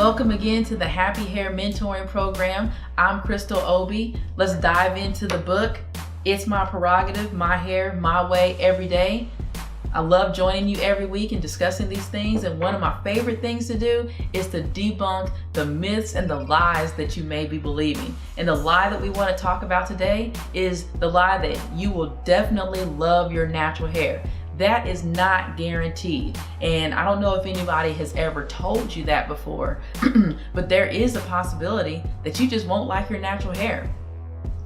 Welcome again to the Happy Hair Mentoring Program. I'm Crystal Obi. Let's dive into the book. It's my prerogative, my hair, my way, every day. I love joining you every week and discussing these things, and one of my favorite things to do is to debunk the myths and the lies that you may be believing. And the lie that we want to talk about today is the lie that you will definitely love your natural hair. That is not guaranteed. And I don't know if anybody has ever told you that before, but there is a possibility that you just won't like your natural hair.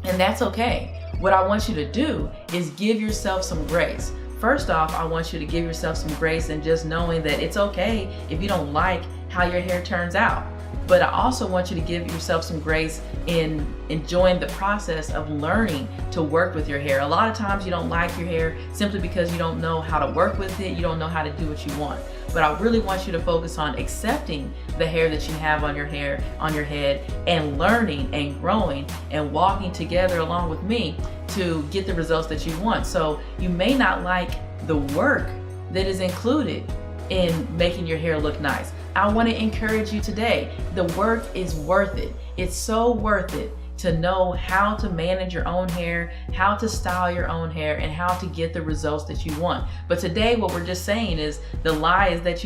And that's okay. What I want you to do is give yourself some grace. First off, I want you to give yourself some grace and just knowing that it's okay if you don't like how your hair turns out. But I also want you to give yourself some grace in enjoying the process of learning to work with your hair. A lot of times you don't like your hair simply because you don't know how to work with it, you don't know how to do what you want. But I really want you to focus on accepting the hair that you have on your hair, on your head, and learning and growing and walking together along with me to get the results that you want. So you may not like the work that is included in making your hair look nice. I want to encourage you today. The work is worth it. It's so worth it to know how to manage your own hair, how to style your own hair, and how to get the results that you want. But today what we're just saying is the lie is that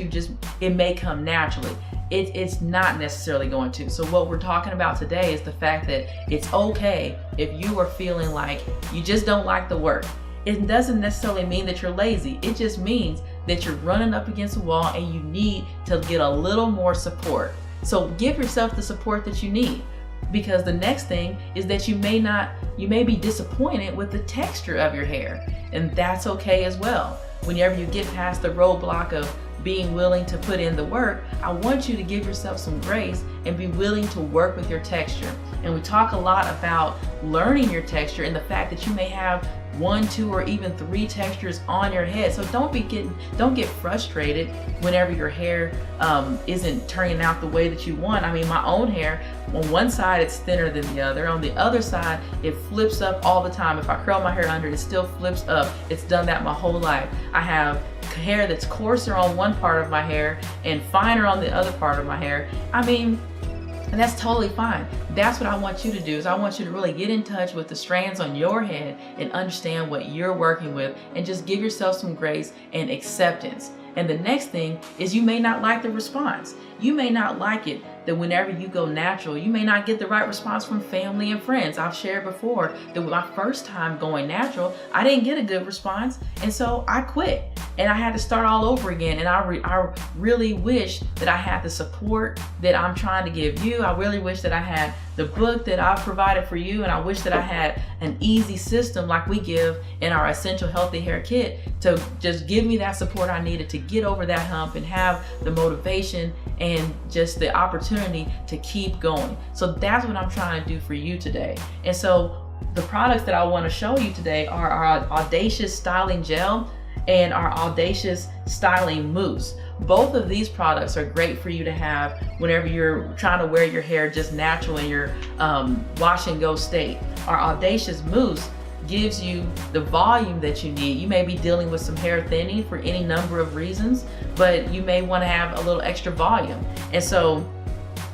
it may come naturally. It's not necessarily going to. So what we're talking about today is the fact that it's okay if you are feeling like you just don't like the work. It doesn't necessarily mean that you're lazy. It just means that you're running up against a wall and you need to get a little more support. So give yourself the support that you need, because the next thing is that you may be disappointed with the texture of your hair, and that's okay as well. Whenever you get past the roadblock of being willing to put in the work, I want you to give yourself some grace and be willing to work with your texture. And we talk a lot about learning your texture and the fact that you may have 1, 2, or even 3 textures on your head. So don't get frustrated whenever your hair isn't turning out the way that you want. I mean, my own hair, on one side it's thinner than the other. On the other side, it flips up all the time. If I curl my hair under, it still flips up. It's done that my whole life. I have hair that's coarser on one part of my hair and finer on the other part of my hair. I mean, and that's totally fine. That's what I want you to do, is I want you to really get in touch with the strands on your head and understand what you're working with, and just give yourself some grace and acceptance. And the next thing is you may not like the response. You may not like it that whenever you go natural, you may not get the right response from family and friends. I've shared before that with my first time going natural, I didn't get a good response, and so I quit. And I had to start all over again. And I really wish that I had the support that I'm trying to give you. I really wish that I had the book that I've provided for you. And I wish that I had an easy system like we give in our Essential Healthy Hair Kit to just give me that support I needed to get over that hump and have the motivation and just the opportunity to keep going. So that's what I'm trying to do for you today. And so the products that I want to show you today are our Audacious Styling Gel and our Audacious Styling Mousse. Both of these products are great for you to have whenever you're trying to wear your hair just natural in your wash and go state. Our Audacious Mousse gives you the volume that you need. You may be dealing with some hair thinning for any number of reasons, but you may want to have a little extra volume. And so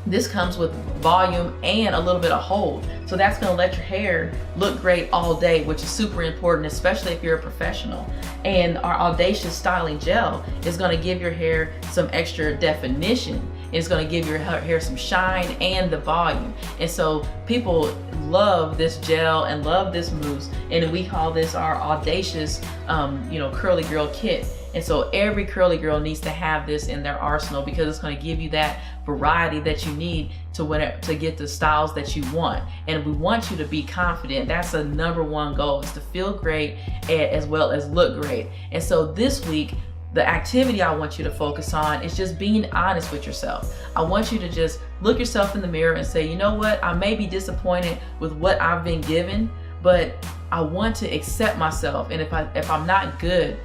this comes with volume and a little bit of hold. So that's going to let your hair look great all day, which is super important, especially if you're a professional. And our Audacious Styling Gel is going to give your hair some extra definition. It's going to give your hair some shine and the volume. And so people love this gel and love this mousse. And we call this our Audacious Curly Girl Kit. And so every curly girl needs to have this in their arsenal, because it's going to give you that variety that you need to get the styles that you want. And we want you to be confident. That's the #1 goal, is to feel great as well as look great. And so this week, the activity I want you to focus on is just being honest with yourself. I want you to just look yourself in the mirror and say, you know what, I may be disappointed with what I've been given, but I want to accept myself. And if I'm not good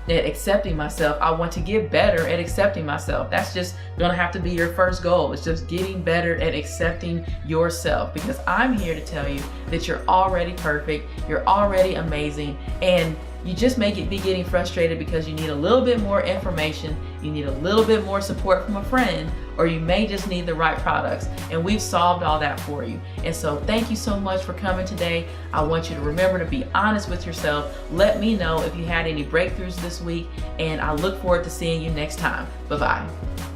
at accepting myself, I want to get better at accepting myself. That's just gonna have to be your first goal. It's just getting better at accepting yourself, because I'm here to tell you that you're already perfect, you're already amazing, and You just may be getting frustrated because you need a little bit more information, you need a little bit more support from a friend, or you may just need the right products. And we've solved all that for you. And so thank you so much for coming today. I want you to remember to be honest with yourself. Let me know if you had any breakthroughs this week, and I look forward to seeing you next time. Bye-bye.